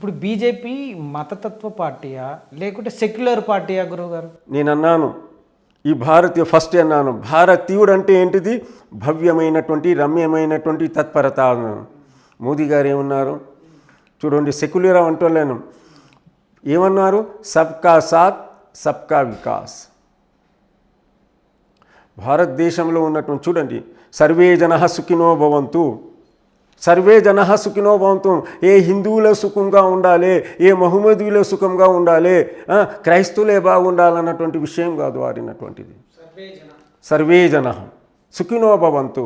ఇప్పుడు బీజేపీ మతతత్వ పార్టీయా లేకుంటే సెక్యులర్ పార్టీయా గురువుగారు? నేను అన్నాను, ఈ భారతీయ ఫస్ట్ అన్నాను, భారతీయుడు అంటే ఏంటిది? భవ్యమైనటువంటి రమ్యమైనటువంటి తత్పరత. మోదీ గారు ఏమన్నారు చూడండి, సెక్యులర్ అంటలేను, ఏమన్నారు? సబ్కా సాత్ సబ్కా వికాస్. భారతదేశంలో ఉన్నటువంటి చూడండి, సర్వే జనః సుఖినో భవంతు, సర్వే జనః సుఖినో భవంతు. ఏ హిందువుల సుఖంగా ఉండాలి, ఏ మహమ్మదీయుల సుఖంగా ఉండాలి, క్రైస్తవులే బాగుండాలన్నటువంటి విషయం కాదు వారినటువంటిది. సర్వే జనః సుఖినో భవంతు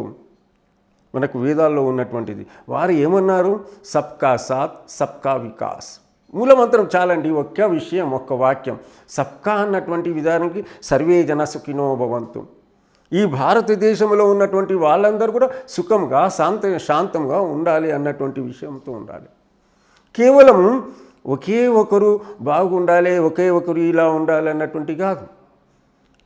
మనకు వేదాల్లో ఉన్నటువంటిది. వారు ఏమన్నారు? సబ్కా సాత్ సబ్కా వికాస్. మూలమంత్రం చాలండి, ఒక్క విషయం, ఒక్క వాక్యం. సబ్కా అన్నటువంటి విధానానికి సర్వే జన సుఖినో భవంతు. ఈ భారతదేశంలో ఉన్నటువంటి వాళ్ళందరూ కూడా సుఖంగా శాంతంగా ఉండాలి అన్నటువంటి విషయంతో ఉండాలి. కేవలం ఒకే ఒకరు బాగుండాలి, ఒకే ఒకరు ఇలా ఉండాలి అన్నటువంటి కాదు.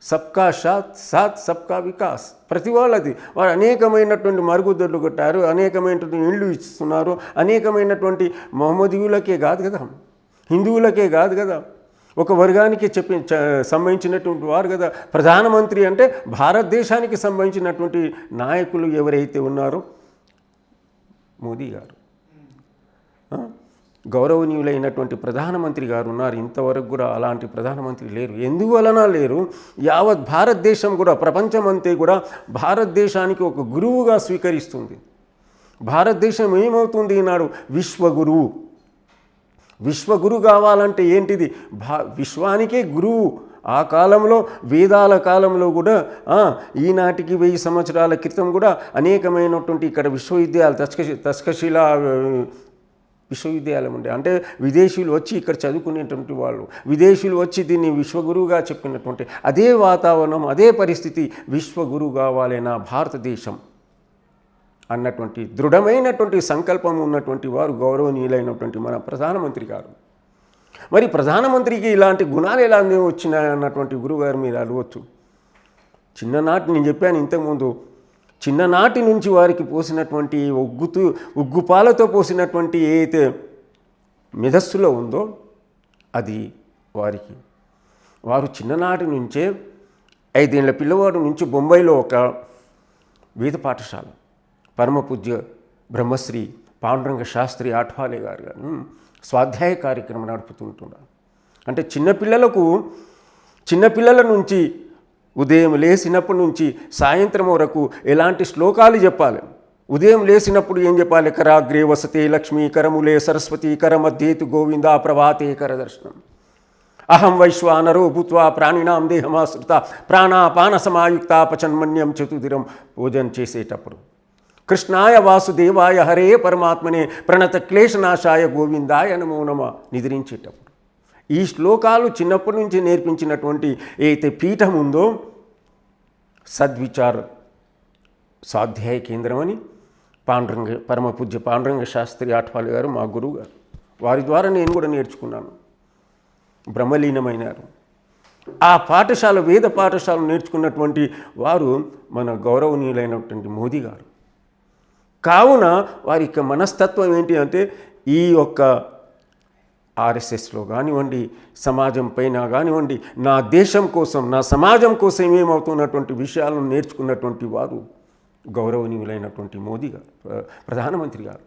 సబ్కా సాత్ సబ్కా వికాస్. ప్రతి వాళ్ళది వారు అనేకమైనటువంటి మరుగుదొడ్లు కొట్టారు, అనేకమైనటువంటి ఇళ్ళు ఇస్తున్నారు, అనేకమైనటువంటి మహమ్మదీయులకే కాదు కదా, హిందువులకే కాదు కదా, ఒక వర్గానికి సంబంధించినటువంటి వారు కదా ప్రధానమంత్రి. అంటే భారతదేశానికి సంబంధించినటువంటి నాయకులు ఎవరైతే ఉన్నారో మోదీ గారు, గౌరవనీయులైనటువంటి ప్రధానమంత్రి గారు ఉన్నారు. ఇంతవరకు కూడా అలాంటి ప్రధానమంత్రి లేరు. ఎందువలన లేరు? యావత్ భారతదేశం కూడా, ప్రపంచమంతా కూడా భారతదేశానికి ఒక గురువుగా స్వీకరిస్తుంది. భారతదేశం ఏమవుతుంది ఈనాడు? విశ్వగురువు. విశ్వగురు కావాలంటే ఏంటిది? విశ్వానికే గురువు. ఆ కాలంలో వేదాల కాలంలో కూడా ఈనాటికి 1000 సంవత్సరాల క్రితం కూడా అనేకమైనటువంటి ఇక్కడ విశ్వవిద్యాలయాలు, తక్షశిలా విశ్వవిద్యాలయం ఉండే, అంటే విదేశీయులు వచ్చి ఇక్కడ చదువుకునేటువంటి వాళ్ళు, విదేశీయులు వచ్చి దీన్ని విశ్వగురువుగా చెప్పినటువంటి అదే వాతావరణం, అదే పరిస్థితి. విశ్వగురువు కావాలి నా భారతదేశం అన్నటువంటి దృఢమైనటువంటి సంకల్పం ఉన్నటువంటి వారు గౌరవనీయులైనటువంటి మన ప్రధానమంత్రి గారు. మరి ప్రధానమంత్రికి ఇలాంటి గుణాలు ఎలా వచ్చినాయి అన్నటువంటి గురువుగారు మీరు అడగవచ్చు. చిన్ననాటి నేను చెప్పాను ఇంతకుముందు, చిన్ననాటి నుంచి వారికి పోసినటువంటి ఉగ్గుపాలతో పోసినటువంటి ఏదైతే మెధస్సులో ఉందో అది వారికి, వారు చిన్ననాటి నుంచే 5 ఏళ్ల పిల్లవాడు నుంచి బొంబాయిలో ఒక వేద పాఠశాల, పరమపూజ్య బ్రహ్మశ్రీ పాండురంగ శాస్త్రి ఆఠవాలే గారు స్వాధ్యాయ కార్యక్రమం నడుపుతుంటున్నారు. అంటే చిన్నపిల్లల నుంచి ఉదయం లేచినప్పటి నుంచి సాయంత్రం వరకు ఎలాంటి శ్లోకాలు చెప్పాలి. ఉదయం లేచినప్పుడు ఏం చెప్పాలి? కరాగ్రే వసతే లక్ష్మీ, కరములే సరస్వతి, కరమధ్యేతు గోవింద, ప్రభాతే కరదర్శనం. అహం వైశ్వానరో భూత్వా ప్రాణినాం దేహమాశ్రిత, ప్రాణాపాన సమాయుక్త పచన్మన్యం చతుదిరం. పూజన చేసేటప్పుడు కృష్ణాయ వాసుదేవాయ హరే పరమాత్మనే ప్రణత క్లేశనాశాయ గోవిందాయ నమో నమః నిద్రించేటప్పుడు ఈ శ్లోకాలు చిన్నప్పటి నుంచి నేర్పించినటువంటి ఏదైతే పీఠం ఉందో సద్విచార స్వాధ్యాయ కేంద్రం అని పరమపూజ్య పాండురంగ శాస్త్రి ఆఠవాలే గారు మా గురువు గారు, వారి ద్వారా నేను కూడా నేర్చుకున్నాను. బ్రహ్మలీనమైనారు. ఆ పాఠశాల, వేద పాఠశాల నేర్చుకున్నటువంటి వారు మన గౌరవనీయులైనటువంటి మోదీ గారు. కావున వారి యొక్క మనస్తత్వం ఏంటి అంటే, ఈ యొక్క ఆర్ఎస్ఎస్లో కానివ్వండి, సమాజం పైన కానివ్వండి, నా దేశం కోసం, నా సమాజం కోసం ఏమవుతున్నటువంటి విషయాలను నేర్చుకున్నటువంటి వారు గౌరవనీయులైనటువంటి మోదీ గారు, ప్రధానమంత్రి గారు.